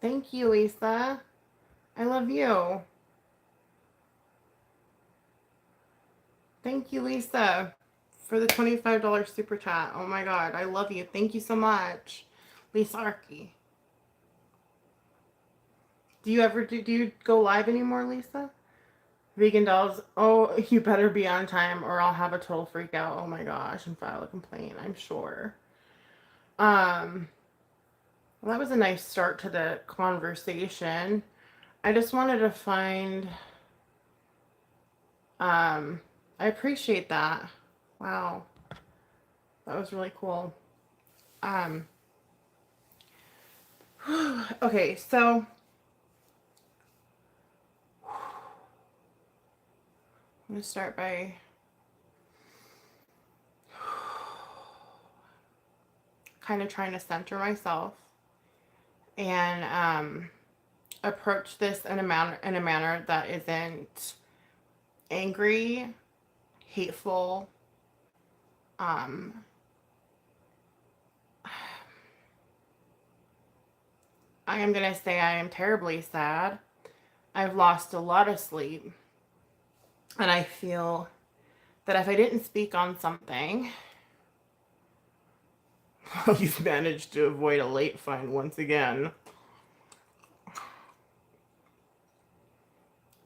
Thank you, Lisa. I love you. Thank you, Lisa, for the $25 super chat. Oh my god, I love you. Thank you so much. Lisa Arky. Do you go live anymore, Lisa? Vegan dolls. Oh, you better be on time or I'll have a total freak out. Oh my gosh, and file a complaint, I'm sure. Um, well, that was a nice start to the conversation. I just wanted to find um I appreciate that. Wow. That was really cool. Um okay, so I'm gonna start by kind of trying to center myself and approach this in a manner that isn't angry, hateful. Um, I am gonna say I am terribly sad. I've lost a lot of sleep, and I feel that if I didn't speak on something, well, you've managed to avoid a late find once again.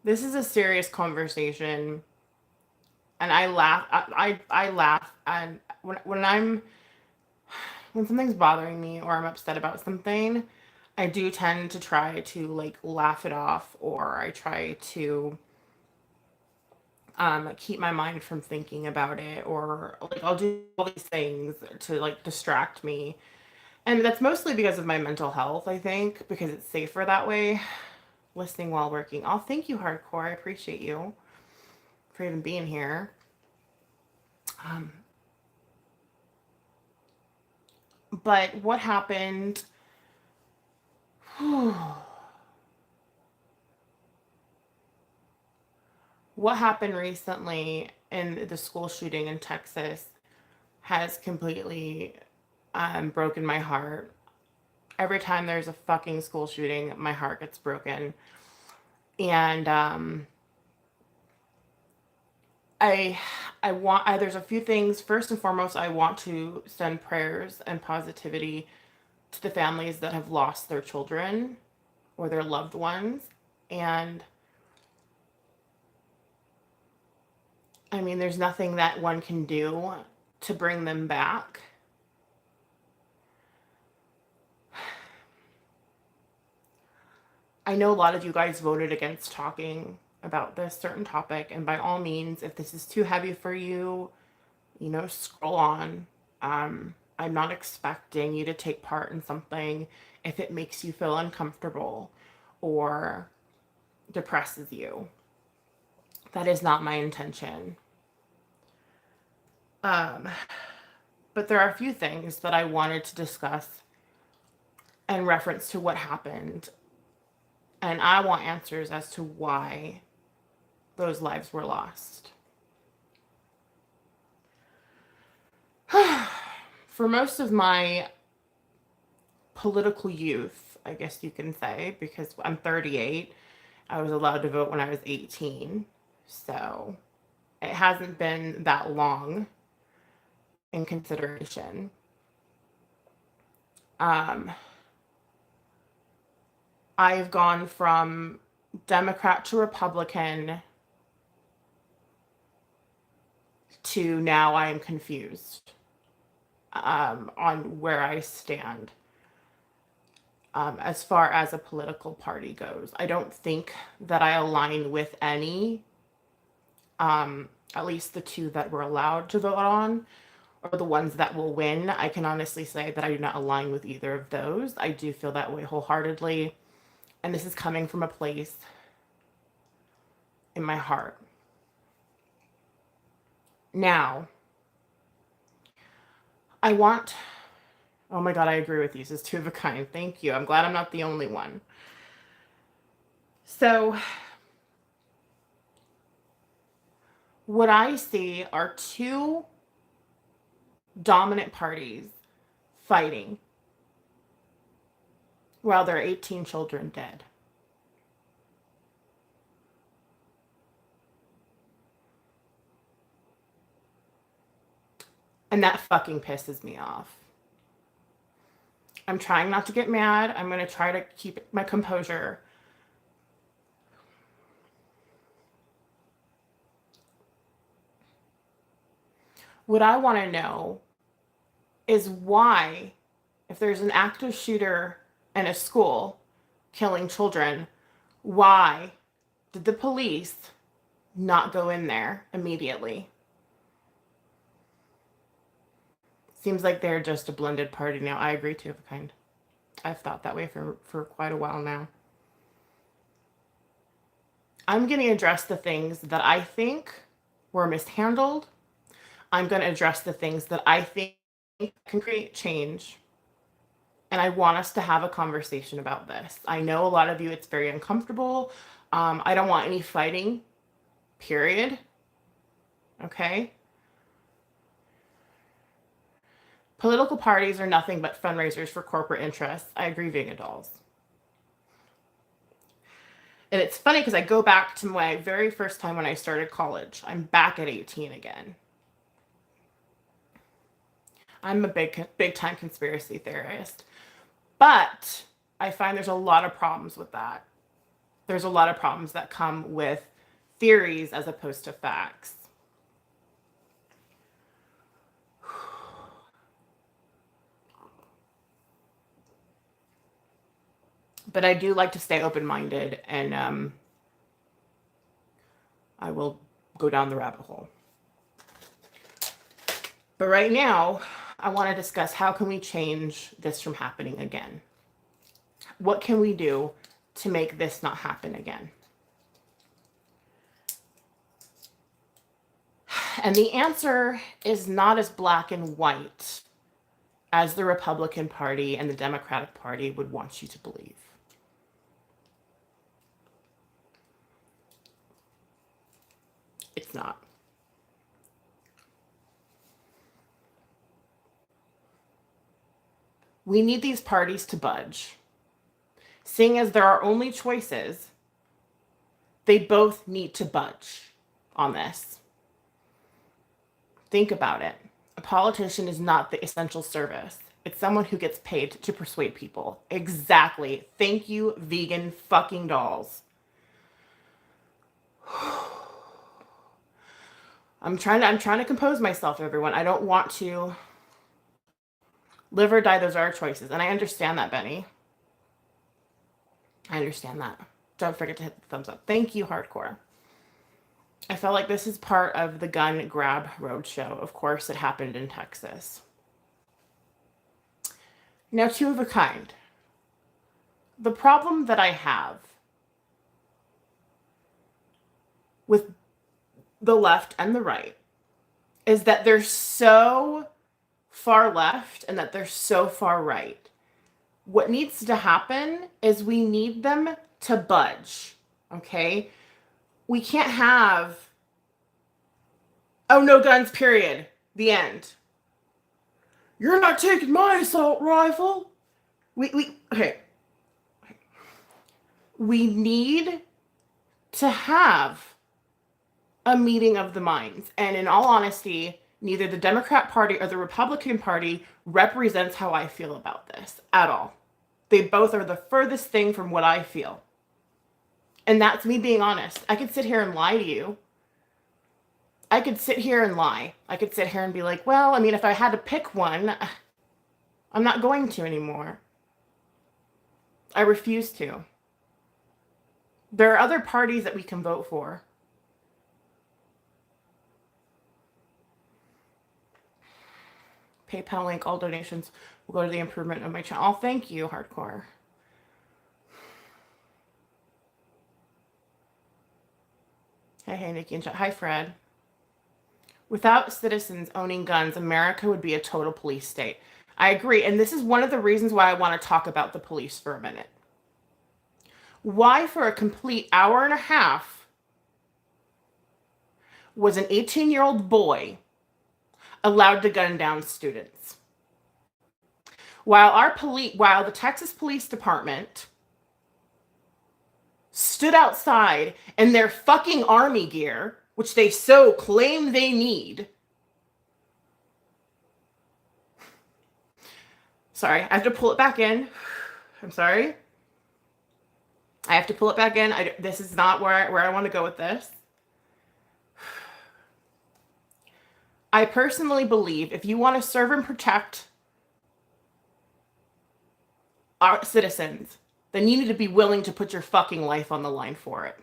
This is a serious conversation, and I laugh. I laugh, and when something's bothering me or I'm upset about something, I do tend to try to like laugh it off, or I try to keep my mind from thinking about it, or like I'll do all these things to like distract me. And that's mostly because of my mental health, I think, because it's safer that way. Listening while working. Oh, thank you, Hardcore. I appreciate you for even being here. Um, but what happened? What happened recently in the school shooting in Texas has completely broken my heart. Every time there's a fucking school shooting, my heart gets broken. And I, there's a few things. First and foremost, I want to send prayers and positivity to the families that have lost their children or their loved ones. And I mean, there's nothing that one can do to bring them back. I know a lot of you guys voted against talking about this certain topic, and by all means, if this is too heavy for you, scroll on. I'm not expecting you to take part in something if it makes you feel uncomfortable or depresses you. That is not my intention. Um, but there are a few things that I wanted to discuss in reference to what happened. And I want answers as to why those lives were lost. For most of my political youth, I guess you can say, because I'm 38, I was allowed to vote when I was 18. So it hasn't been that long in consideration. Um, I've gone from Democrat to Republican to now I am confused on where I stand as far as a political party goes. I don't think that I align with any, at least the two that we're allowed to vote on, or the ones that will win. I can honestly say that I do not align with either of those. I do feel that way wholeheartedly. And this is coming from a place in my heart. Now, I want, oh my God, I agree with you. This is two of a kind. Thank you. I'm glad I'm not the only one. So, what I see are two dominant parties fighting. while there are 18 children dead. And that fucking pisses me off. I'm trying not to get mad. I'm going to try to keep my composure. What I want to know is why, if there's an active shooter in a school killing children, why did the police not go in there immediately? Seems like they're just a blended party now. I agree to a kind. I've thought that way for quite a while now. I'm going to address the things that I think were mishandled. I'm going to address the things that I think can create change. And I want us to have a conversation about this. I know a lot of you, it's very uncomfortable. I don't want any fighting, period. Okay? Political parties are nothing but fundraisers for corporate interests. I agree, vegan dolls. And it's funny because I go back to my very first time when I started college. I'm back at 18 again. I'm a big time conspiracy theorist. But I find there's a lot of problems with that. There's a lot of problems that come with theories as opposed to facts. But I do like to stay open-minded, and I will go down the rabbit hole. But right now, I want to discuss how can we change this from happening again? What can we do to make this not happen again? And the answer is not as black and white as the Republican Party and the Democratic Party would want you to believe. It's not. We need these parties to budge. Seeing as there are only choices, they both need to budge on this. Think about it. A politician is not the essential service. It's someone who gets paid to persuade people. Exactly. Thank you, vegan fucking dolls. I'm trying to compose myself, everyone. I don't want to live or die. Those are our choices. And I understand that, Benny. I understand that. Don't forget to hit the thumbs up. Thank you, Hardcore. I felt like this is part of the gun grab roadshow. Of course, it happened in Texas. Now, two of a kind. The problem that I have with the left and the right is that they're so far left and that they're so far right. What needs to happen is we need them to budge, okay? We can't have, oh, no guns, period, the end. You're not taking my assault rifle. Okay. We need to have a meeting of the minds. And in all honesty, neither the Democrat Party or the Republican Party represents how I feel about this at all. They both are the furthest thing from what I feel. And that's me being honest. I could sit here and lie to you. I could sit here and lie. I could sit here and be like, well, I mean, if I had to pick one, I'm not going to anymore. I refuse to. There are other parties that we can vote for. PayPal link, all donations will go to the improvement of my channel. Oh, thank you, Hardcore. Hey, Nikki and chat. Hi, Fred. Without citizens owning guns, America would be a total police state. I agree. And this is one of the reasons why I want to talk about the police for a minute. Why, for a complete hour and a half, was an 18-year-old boy allowed to gun down students? While the Texas Police Department stood outside in their fucking army gear, which they so claim they need. Sorry, I have to pull it back in. I'm sorry. I have to pull it back in. This is not where I want to go with this. I personally believe if you want to serve and protect our citizens, then you need to be willing to put your fucking life on the line for it.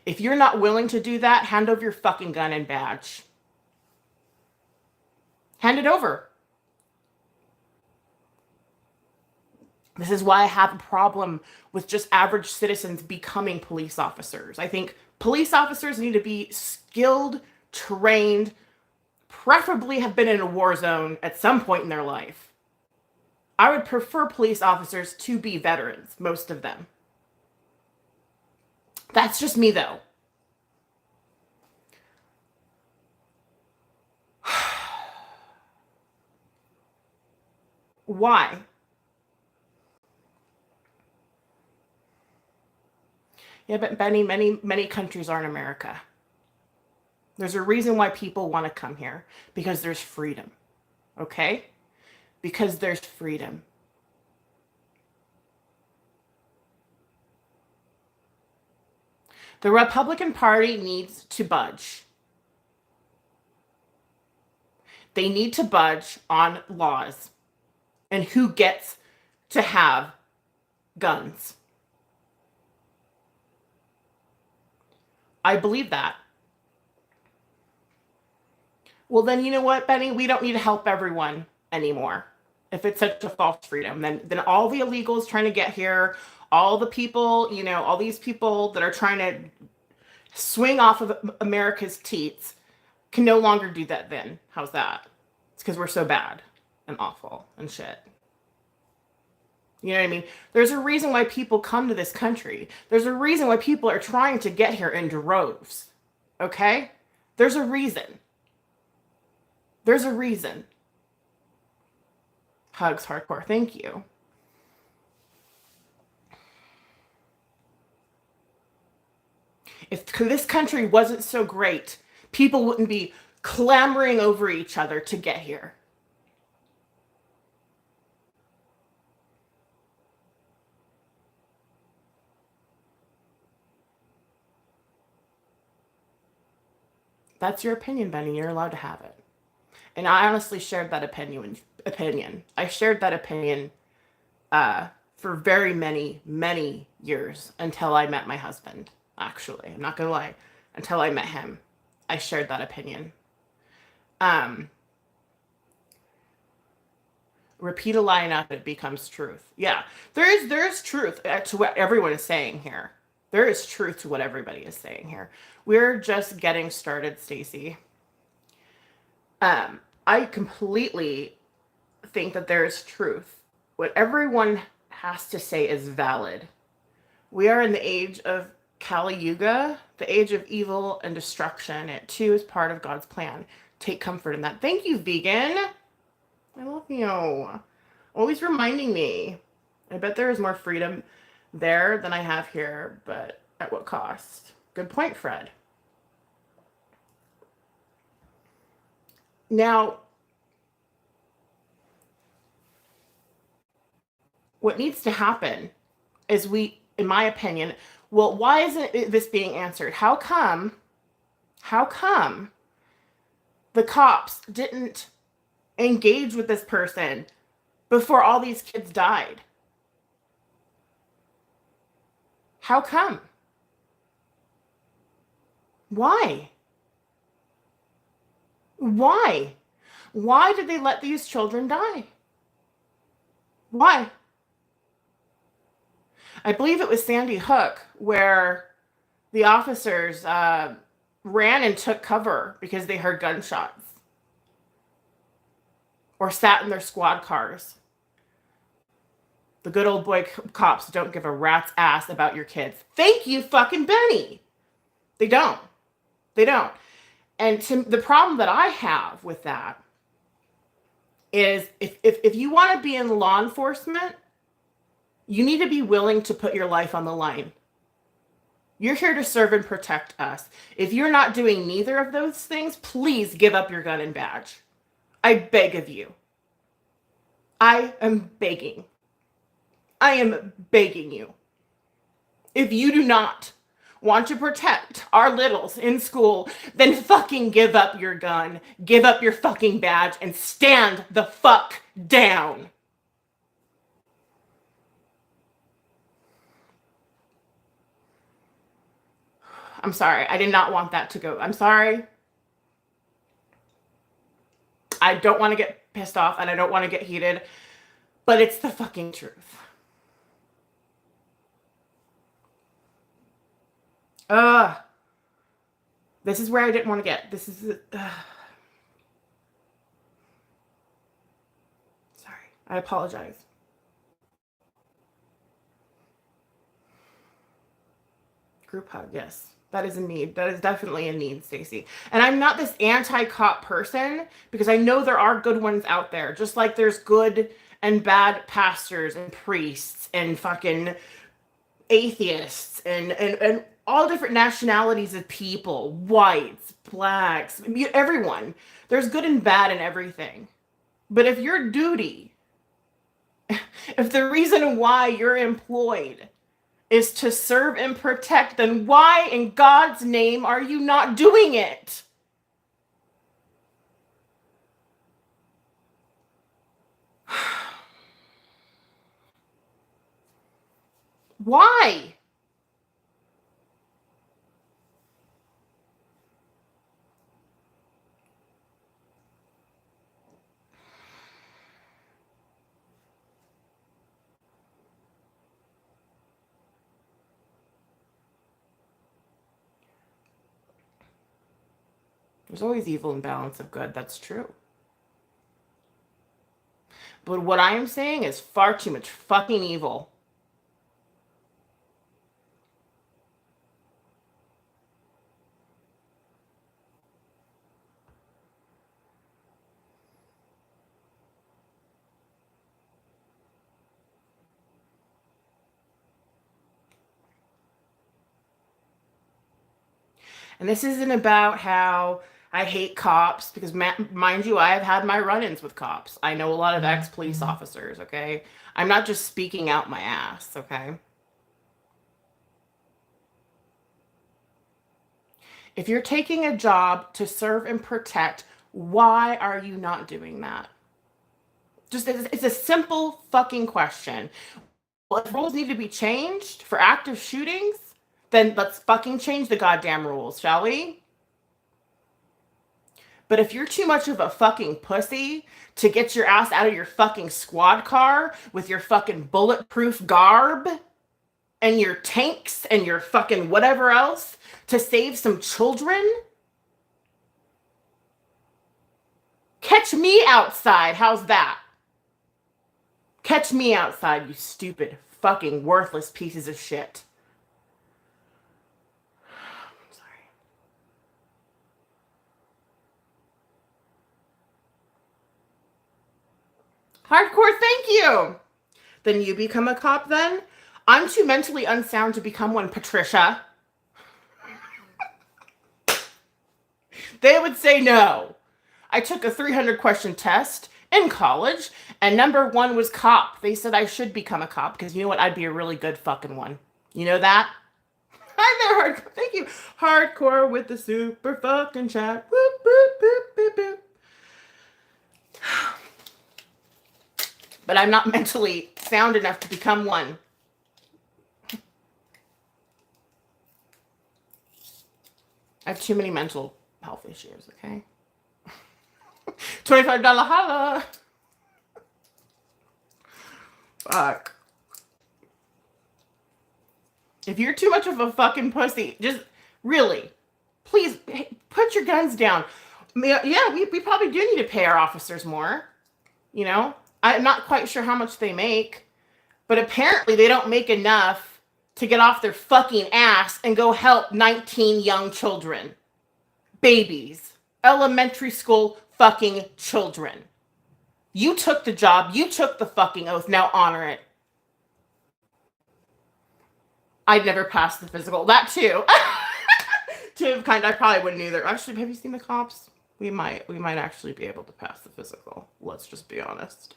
If you're not willing to do that, hand over your fucking gun and badge. Hand it over. This is why I have a problem with just average citizens becoming police officers. I think police officers need to be skilled, trained, preferably have been in a war zone at some point in their life. I would prefer police officers to be veterans, most of them. That's just me, though. Why? Yeah, but Benny, many countries aren't America. There's a reason why people want to come here, because there's freedom. Okay? Because there's freedom. The Republican Party needs to budge. They need to budge on laws and who gets to have guns. I believe that. Well, then you know what, Benny? We don't need to help everyone anymore. If it's such a false freedom, then all the illegals trying to get here, all the people, all these people that are trying to swing off of America's teats can no longer do that then. How's that? It's because we're so bad and awful and shit. You know what I mean? There's a reason why people come to this country. There's a reason why people are trying to get here in droves. Okay? There's a reason. There's a reason. Hugs, hardcore. Thank you. If this country wasn't so great, people wouldn't be clamoring over each other to get here. That's your opinion, Benny. You're allowed to have it. And I honestly shared that opinion. I shared that opinion for very many years until I met my husband. Actually, I'm not gonna lie. Until I met him, I shared that opinion. Repeat a lie enough, it becomes truth. Yeah, there is truth to what everyone is saying here. There is truth to what everybody is saying here. We're just getting started, Stacy. I completely think that there is truth. What everyone has to say is valid. We are in the age of Kali Yuga, the age of evil and destruction. It too is part of God's plan. Take comfort in that. Thank you, vegan. I love you. Always reminding me. I bet there is more freedom there than I have here, but at what cost? Good point, Fred. Now, what needs to happen is in my opinion, well, why isn't this being answered? How come the cops didn't engage with this person before all these kids died? How come? Why? Why? Why did they let these children die? Why? I believe it was Sandy Hook where the officers ran and took cover because they heard gunshots or sat in their squad cars. The good old boy cops don't give a rat's ass about your kids. Thank you, fucking Benny. They don't. They don't. And the problem that I have with that is if you want to be in law enforcement, you need to be willing to put your life on the line. You're here to serve and protect us. If you're not doing neither of those things, please give up your gun and badge. I beg of you. I am begging. I am begging you. If you do not want to protect our littles in school, then fucking give up your gun, give up your fucking badge, and stand the fuck down. I'm sorry. I did not want that to go. I'm sorry. I don't want to get pissed off and I don't want to get heated, but it's the fucking truth. Ugh. This is where I didn't want to get. This is. Sorry. I apologize. Group hug, yes. That is a need. That is definitely a need, Stacey. And I'm not this anti-cop person because I know there are good ones out there. Just like there's good and bad pastors and priests and fucking atheists and all different nationalities of people, whites, blacks, everyone. There's good and bad in everything. But if your duty, if the reason why you're employed is to serve and protect, then why in God's name are you not doing it? Why? There's always evil and balance of good. That's true. But what I am saying is far too much fucking evil. And this isn't about how I hate cops because, mind you, I have had my run ins with cops. I know a lot of ex police officers, okay? I'm not just speaking out my ass, okay? If you're taking a job to serve and protect, why are you not doing that? Just it's a simple fucking question. Well, if rules need to be changed for active shootings, then let's fucking change the goddamn rules, shall we? But if you're too much of a fucking pussy to get your ass out of your fucking squad car with your fucking bulletproof garb and your tanks and your fucking whatever else to save some children, catch me outside. How's that? Catch me outside, you stupid, fucking worthless pieces of shit. I'm sorry. Hardcore, thank you. Then you become a cop then? I'm too mentally unsound to become one, Patricia. They would say no. I took a 300 question test in college, and number one was cop. They said I should become a cop because you know what? I'd be a really good fucking one. You know that? Hi there, hardcore. Thank you. Hardcore with the super fucking chat. Whoop, whoop, whoop, whoop, whoop. But I'm not mentally sound enough to become one. I have too many mental health issues, okay? $25 holla. Fuck. If you're too much of a fucking pussy, just really, please put your guns down. Yeah, we probably do need to pay our officers more. You know, I'm not quite sure how much they make, but apparently they don't make enough to get off their fucking ass and go help 19 young children. Babies. Elementary school fucking children. You took the job. You took the fucking oath. Now honor it. I'd never passed the physical. That too. To kind of, I probably wouldn't either. Actually, have you seen the cops? We might actually be able to pass the physical. Let's just be honest.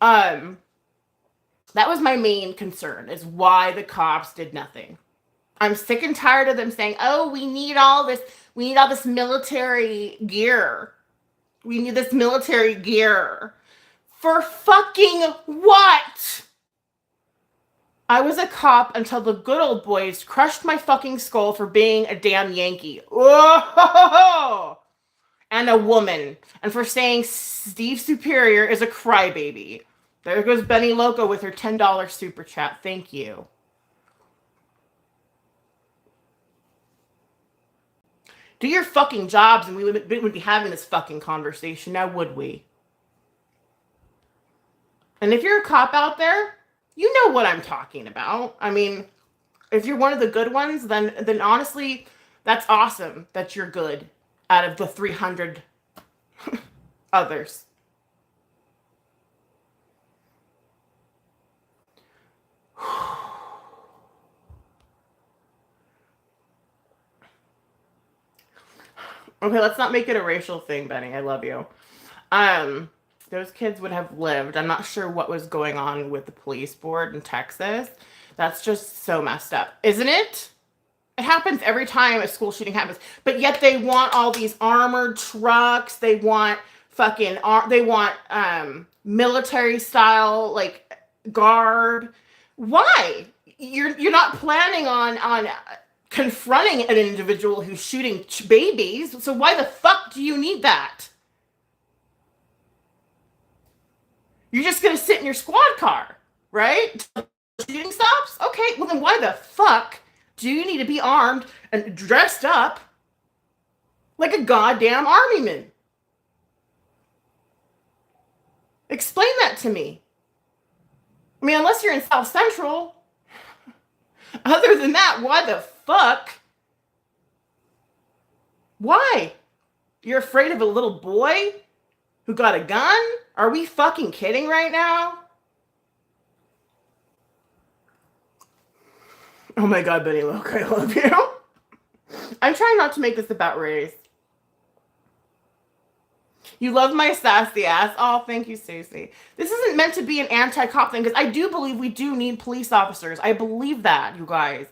Um, that was my main concern, is why the cops did nothing. I'm sick and tired of them saying, "Oh, we need all this military gear. We need this military gear." For fucking what? I was a cop until the good old boys crushed my fucking skull for being a damn Yankee. Oh! And a woman. And for saying Steve Superior is a crybaby. There goes Benny Loco with her $10 super chat. Thank you. Do your fucking jobs and we wouldn't be having this fucking conversation now, would we? And if you're a cop out there, you know what I'm talking about. I mean, if you're one of the good ones, then honestly, that's awesome that you're good out of the 300 others. Okay, let's not make it a racial thing, Benny. I love you. Um, those kids would have lived. I'm not sure what was going on with the police board in Texas. That's just so messed up, isn't it? It happens every time a school shooting happens. But yet they want all these armored trucks. They want military style like garb. Why? You're not planning on confronting an individual who's shooting babies. So why the fuck do you need that? You're just going to sit in your squad car, right? Shooting stops? Okay, well then why the fuck do you need to be armed and dressed up like a goddamn armyman? Explain that to me. I mean, unless you're in South Central. Other than that, why the fuck? Why? You're afraid of a little boy who got a gun? Are we fucking kidding right now? Oh my god, Benny Loke, I love you. I'm trying not to make this about race. You love my sassy ass. Oh, thank you, Stacey. This isn't meant to be an anti-cop thing, because I do believe we do need police officers. I believe that, you guys.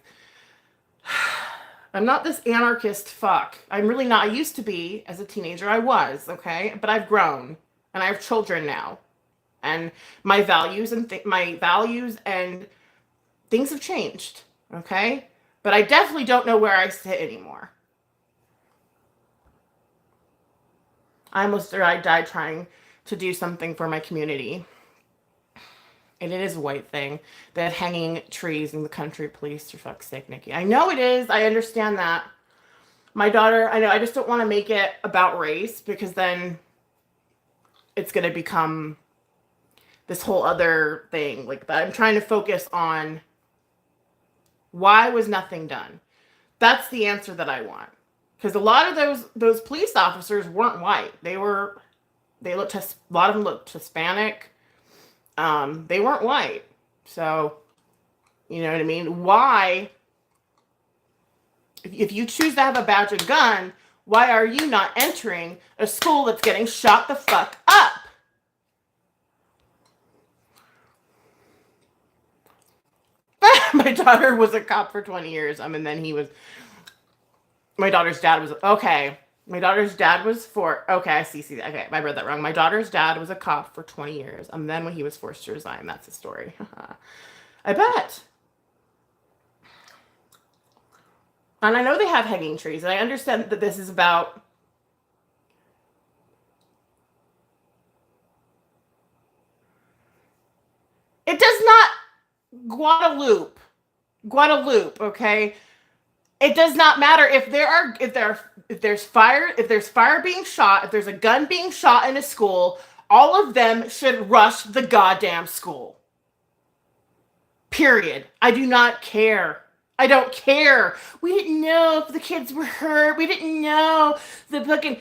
I'm not this anarchist fuck. I'm really not. I used to be. As a teenager, I was, okay? But I've grown, and I have children now. And my values and things have changed, okay? But I definitely don't know where I sit anymore. I almost died trying to do something for my community. And it is a white thing. That hanging trees in the country, please, for fuck's sake, Nikki. I know it is. I understand that. My daughter, I know, I just don't want to make it about race, because then it's going to become this whole other thing. Like, I'm trying to focus on why was nothing done. That's the answer that I want. Because a lot of those police officers weren't white. A lot of them looked Hispanic. They weren't white. So, you know what I mean? Why, if you choose to have a badge and gun, why are you not entering a school that's getting shot the fuck up? My daughter was a cop for 20 years. And then my daughter's dad was, okay. My daughter's dad was okay, I see. Okay, I read that wrong. My daughter's dad was a cop for 20 years. And then when he was forced to resign, that's the story. I bet. And I know they have hanging trees. And I understand that this is about... It does not... Guadalupe, okay? It does not matter if there's fire being shot, if there's a gun being shot in a school, all of them should rush the goddamn school. Period. I do not care. I don't care. We didn't know if the kids were hurt. We didn't know the fucking...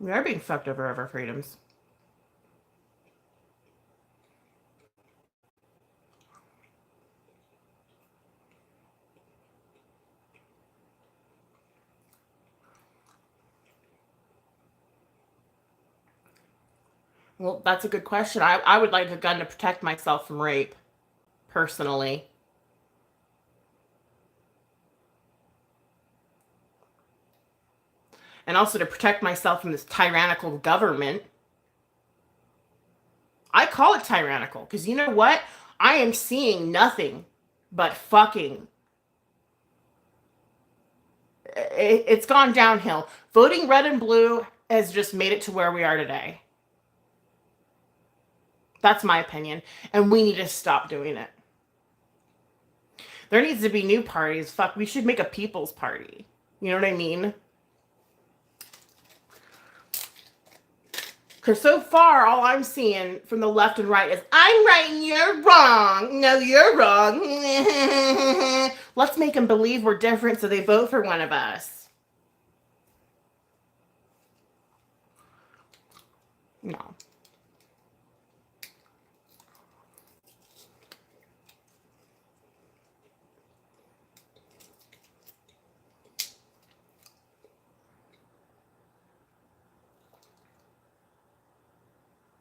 We are being fucked over our freedoms. Well, that's a good question. I would like a gun to protect myself from rape, personally. And also to protect myself from this tyrannical government. I call it tyrannical because you know what? I am seeing nothing but fucking. It's gone downhill. Voting red and blue has just made it to where we are today. That's my opinion. And we need to stop doing it. There needs to be new parties. Fuck, we should make a people's party. You know what I mean? Because so far, all I'm seeing from the left and right is, I'm right and you're wrong. No, you're wrong. Let's make them believe we're different so they vote for one of us. No.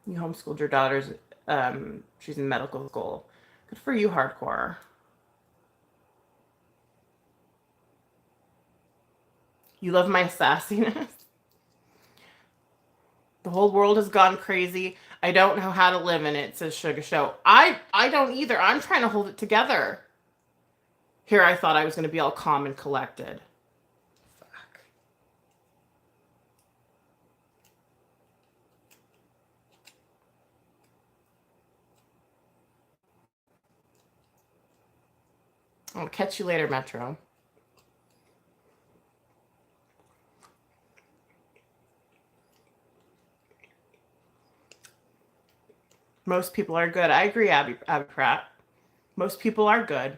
You homeschooled your daughter's, she's in medical school. Good for you, hardcore. You love my sassiness. The whole world has gone crazy. I don't know how to live in it, says Sugar Show. I don't either. I'm trying to hold it together. Here I thought I was going to be all calm and collected. Fuck. I'll catch you later, Metro. Most people are good. I agree, Abby Pratt. Most people are good.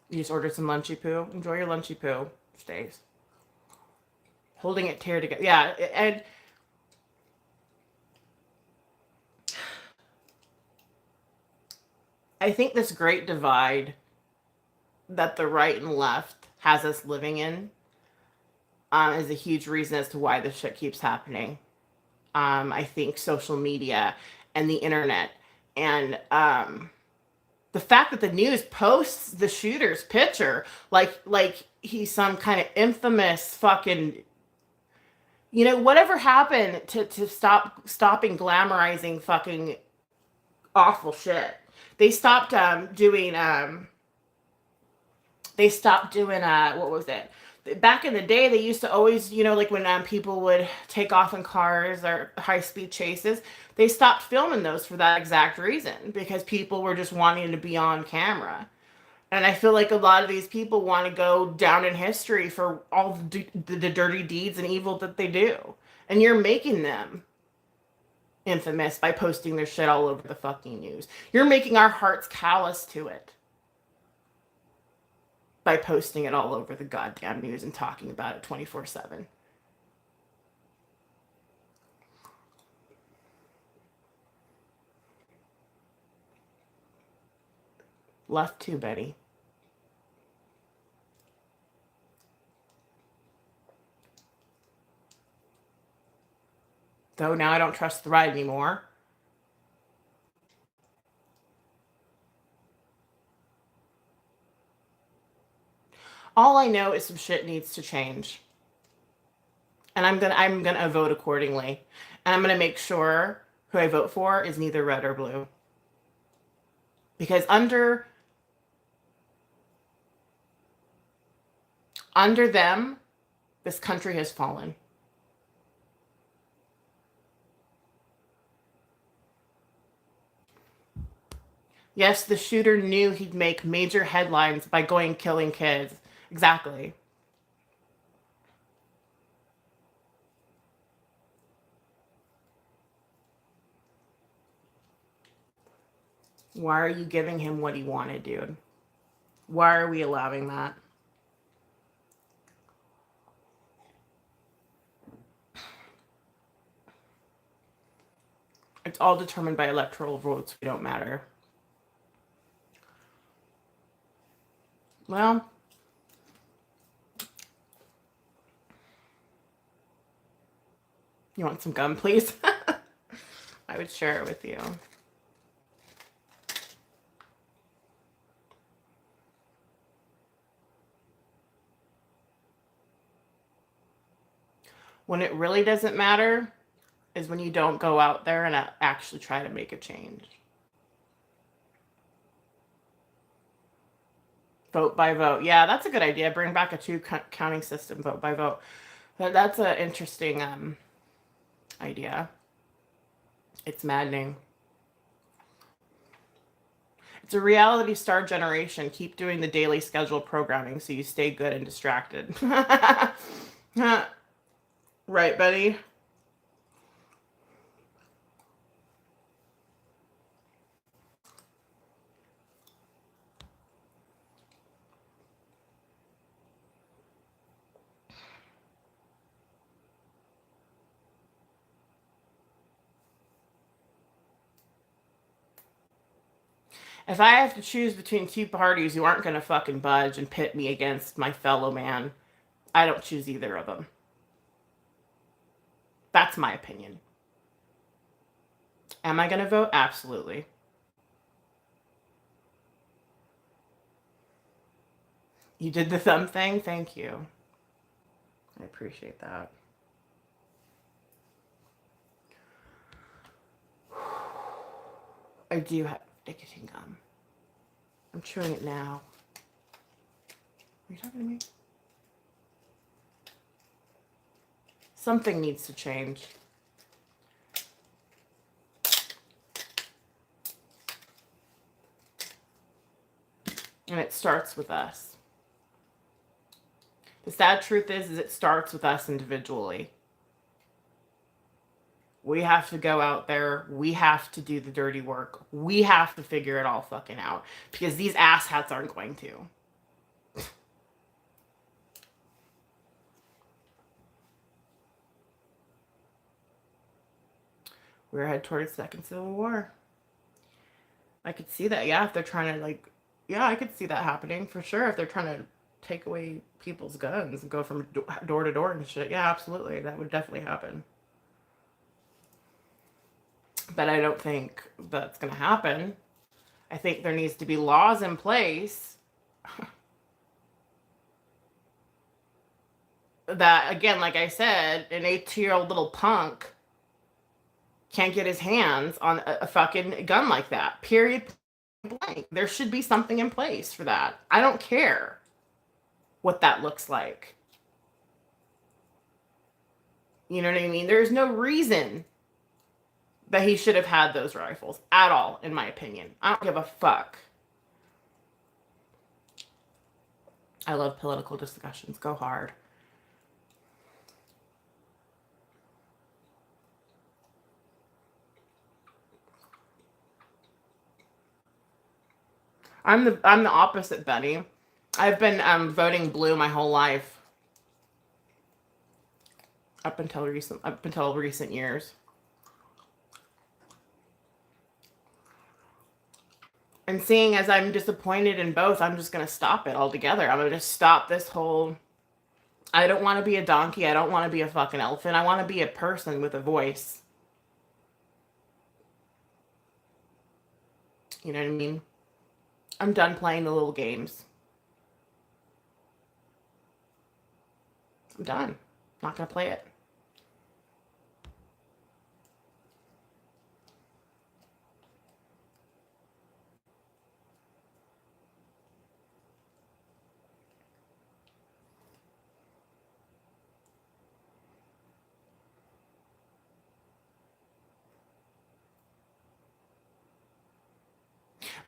You just ordered some lunchy poo. Enjoy your lunchy poo. Stays. Holding it tear together. Yeah, and I think this great divide that the right and left has us living in is a huge reason as to why this shit keeps happening. I think social media and the internet and the fact that the news posts the shooter's picture like he's some kind of infamous fucking, you know, whatever happened to stopping glamorizing fucking awful shit. They stopped doing what was it? Back in the day, they used to always, you know, like when people would take off in cars or high speed chases, they stopped filming those for that exact reason because people were just wanting to be on camera. And I feel like a lot of these people want to go down in history for all the dirty deeds and evil that they do. And you're making them infamous by posting their shit all over the fucking news. You're making our hearts callous to it by posting it all over the goddamn news and talking about it 24/7. Left too, Betty. Though now I don't trust the right anymore. All I know is some shit needs to change. And I'm gonna vote accordingly. And I'm gonna make sure who I vote for is neither red or blue. Because under them, this country has fallen. Yes, the shooter knew he'd make major headlines by going killing kids. Exactly. Why are you giving him what he wanted, dude? Why are we allowing that? It's all determined by electoral votes. We don't matter. Well, you want some gum, please? I would share it with you. When it really doesn't matter is when you don't go out there and actually try to make a change. Vote by vote. Yeah, that's a good idea. Bring back a counting system, vote by vote. That's an interesting idea. It's maddening. It's a reality star generation. Keep doing the daily scheduled programming so you stay good and distracted. Right, buddy? If I have to choose between two parties who aren't going to fucking budge and pit me against my fellow man, I don't choose either of them. That's my opinion. Am I going to vote? Absolutely. You did the thumb thing? Thank you. I appreciate that. I do have nicotine gum. I'm chewing it now. Are you talking to me? Something needs to change. And it starts with us. The sad truth is it starts with us individually. We have to go out there. We have to do the dirty work. We have to figure it all fucking out. Because these asshats aren't going to. We're headed towards second civil war. I could see that. Yeah, if they're trying to yeah, I could see that happening for sure. If they're trying to take away people's guns and go from door to door and shit. Yeah, absolutely. That would definitely happen. But I don't think that's going to happen. I think there needs to be laws in place that, again, like I said, an 18-year-old little punk can't get his hands on a fucking gun like that. Period. Blank. There should be something in place for that. I don't care what that looks like. You know what I mean? There's no reason that he should have had those rifles at all, in my opinion. I don't give a fuck. I love political discussions. Go hard. I'm the opposite, Betty. I've been voting blue my whole life up until recent years. And seeing as I'm disappointed in both, I'm just going to stop it altogether. I'm going to just stop this whole. I don't want to be a donkey. I don't want to be a fucking elephant. I want to be a person with a voice. You know what I mean? I'm done playing the little games. I'm done. Not going to play it.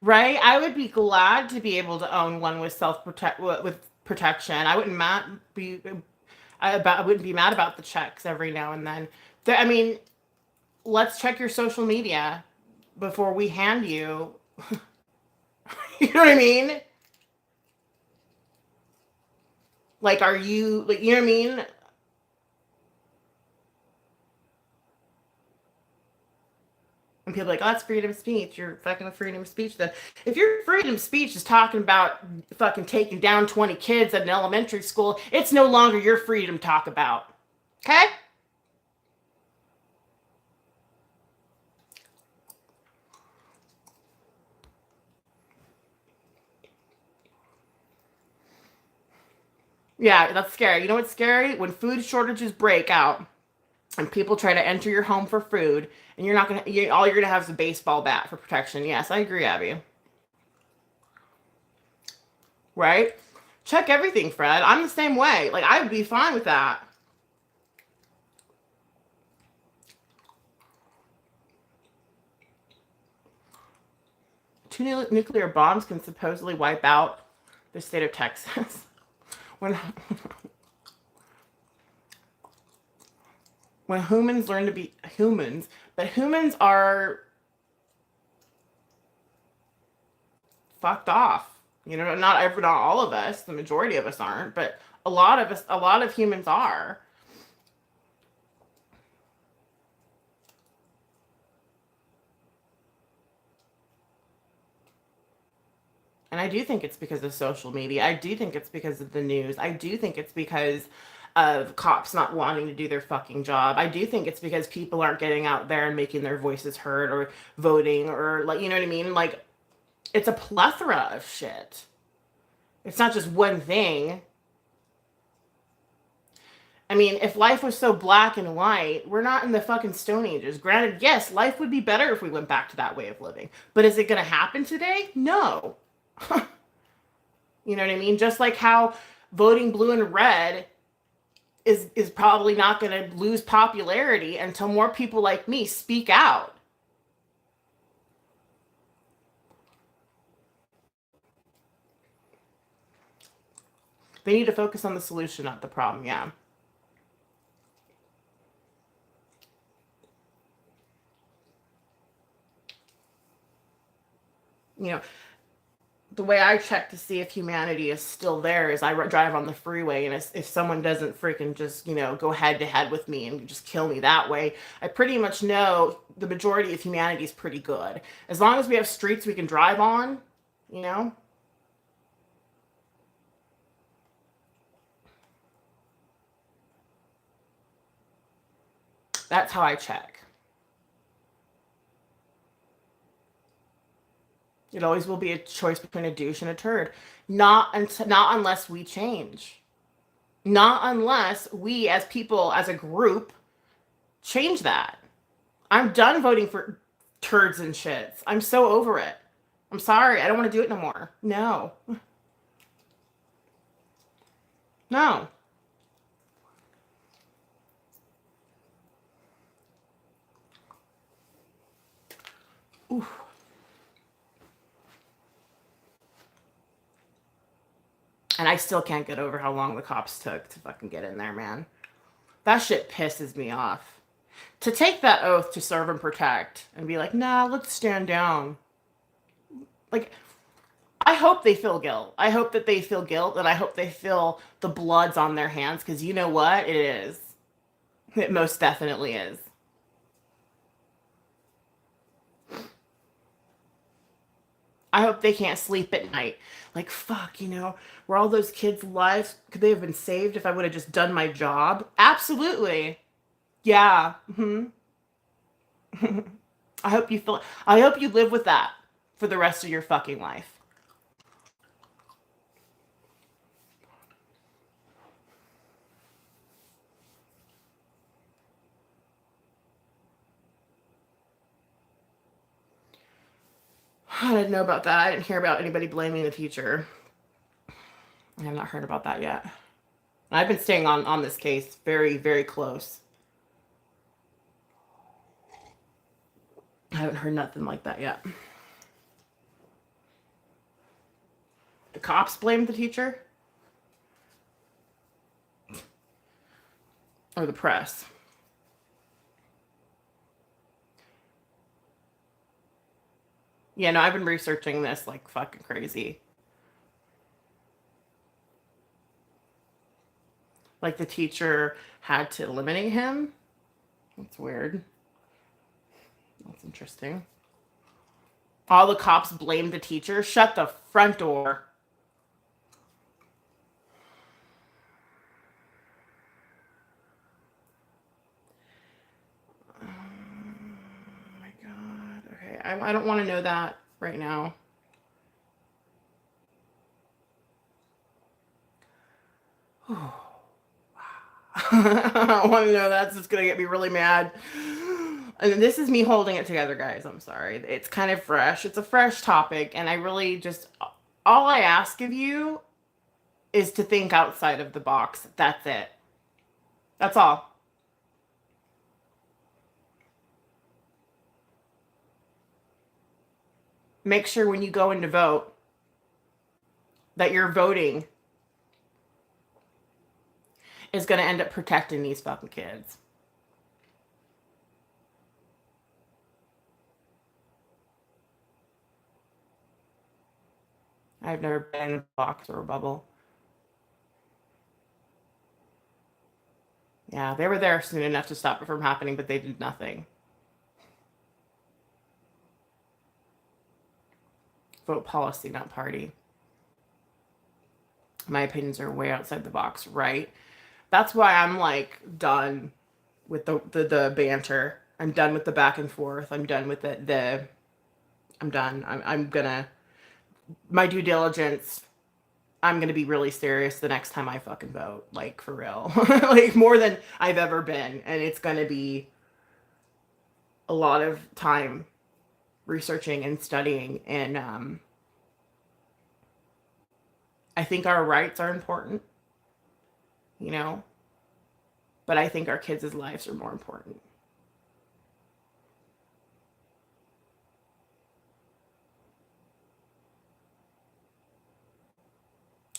Right? I would be glad to be able to own one with protection. I wouldn't I wouldn't be mad about the checks every now and then. I mean, let's check your social media before we hand you. You know what I mean? Like, are you you know what I mean? And people are like, oh, that's freedom of speech. You're fucking with freedom of speech then. If your freedom of speech is talking about fucking taking down 20 kids at an elementary school, it's no longer your freedom to talk about. Okay? Yeah, that's scary. You know what's scary? When food shortages break out and people try to enter your home for food, and you're not gonna, all you're gonna have is a baseball bat for protection. Yes, I agree, Abby. Right? Check everything, Fred. I'm the same way. Like, I would be fine with that. Two nuclear bombs can supposedly wipe out the state of Texas. when when humans learn to be humans, but humans are fucked off. You know, not all of us, the majority of us aren't, but a lot of humans are. And I do think it's because of social media. I do think it's because of the news. I do think it's because of cops not wanting to do their fucking job. I do think it's because people aren't getting out there and making their voices heard or voting or, like, you know what I mean? Like, it's a plethora of shit. It's not just one thing. I mean, if life was so black and white, we're not in the fucking Stone Ages. Granted, yes, life would be better if we went back to that way of living. But is it going to happen today? No. You know what I mean? Just like how voting blue and red is probably not going to lose popularity until more people like me speak out. They need to focus on the solution, not the problem. Yeah. You know, the way I check to see if humanity is still there is drive on the freeway, and if someone doesn't freaking just, go head to head with me and just kill me that way, I pretty much know the majority of humanity is pretty good. As long as we have streets we can drive on, you know, that's how I check. It always will be a choice between a douche and a turd. Not unless we change. Not unless we as people, as a group, change that. I'm done voting for turds and shits. I'm so over it. I'm sorry. I don't want to do it no more. No. No. Ooh. And I still can't get over how long the cops took to fucking get in there, man. That shit pisses me off. To take that oath to serve and protect and be like, nah, let's stand down. Like, I hope they feel guilt. I hope that they feel guilt, and I hope they feel the blood's on their hands, because you know what? It is. It most definitely is. I hope they can't sleep at night. Like, fuck, were all those kids' lives, could they have been saved if I would have just done my job? Absolutely. Yeah. I hope you live with that for the rest of your fucking life. I didn't know about that. I didn't hear about anybody blaming the teacher. I have not heard about that yet. I've been staying on this case very, very close. I haven't heard nothing like that yet. The cops blamed the teacher? Or the press? Yeah, no, I've been researching this like fucking crazy. Like the teacher had to eliminate him. That's weird. That's interesting. All the cops blame the teacher. Shut the front door. Oh my God. Okay, I don't want to know that right now. I want to know that's just gonna get me really mad. And this is me holding it together, guys. I'm sorry. It's kind of fresh. It's a fresh topic, and I really just all I ask of you is to think outside of the box. That's it. That's all. Make sure when you go in to vote that your voting is going to end up protecting these fucking kids. I've never been in a box or a bubble. Yeah, they were there soon enough to stop it from happening, but they did nothing. Vote policy, not party. My opinions are way outside the box, right? That's why I'm like done with the banter. I'm done with the back and forth. I'm done with the I'm done. I'm gonna my due diligence. I'm gonna be really serious the next time I fucking vote, like for real, like more than I've ever been, and it's gonna be a lot of time researching and studying, and I think our rights are important, you know, but I think our kids' lives are more important.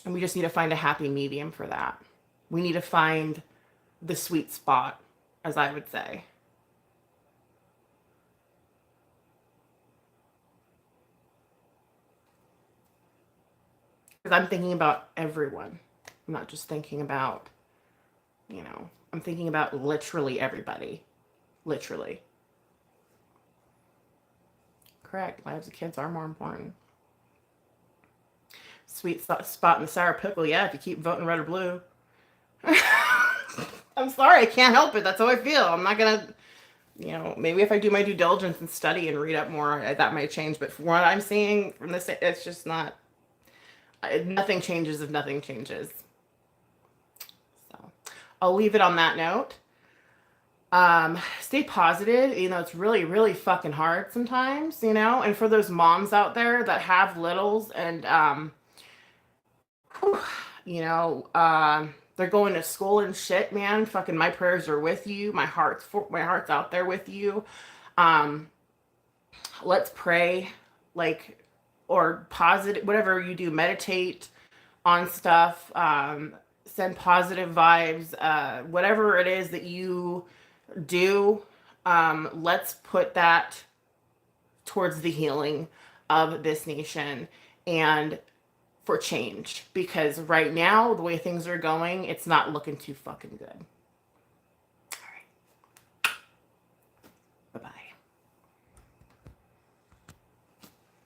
And we just need to find a happy medium for that. We need to find the sweet spot, as I would say. Because I'm thinking about everyone. I'm not just thinking about, I'm thinking about literally everybody. Literally. Correct. Lives of kids are more important. Sweet spot in the sour pickle, yeah, if you keep voting red or blue. I'm sorry, I can't help it. That's how I feel. I'm not gonna, maybe if I do my due diligence and study and read up more, that might change. But from what I'm seeing from this, it's just not. Nothing changes if nothing changes. So I'll leave it on that note. Stay positive. It's really, really fucking hard sometimes. And for those moms out there that have littles and whew, they're going to school and shit, man. Fucking my prayers are with you. My heart's out there with you. Um, let's pray, like, or positive, whatever you do, meditate on stuff. Send positive vibes. Whatever it is that you do, let's put that towards the healing of this nation and for change, because right now the way things are going, it's not looking too fucking good.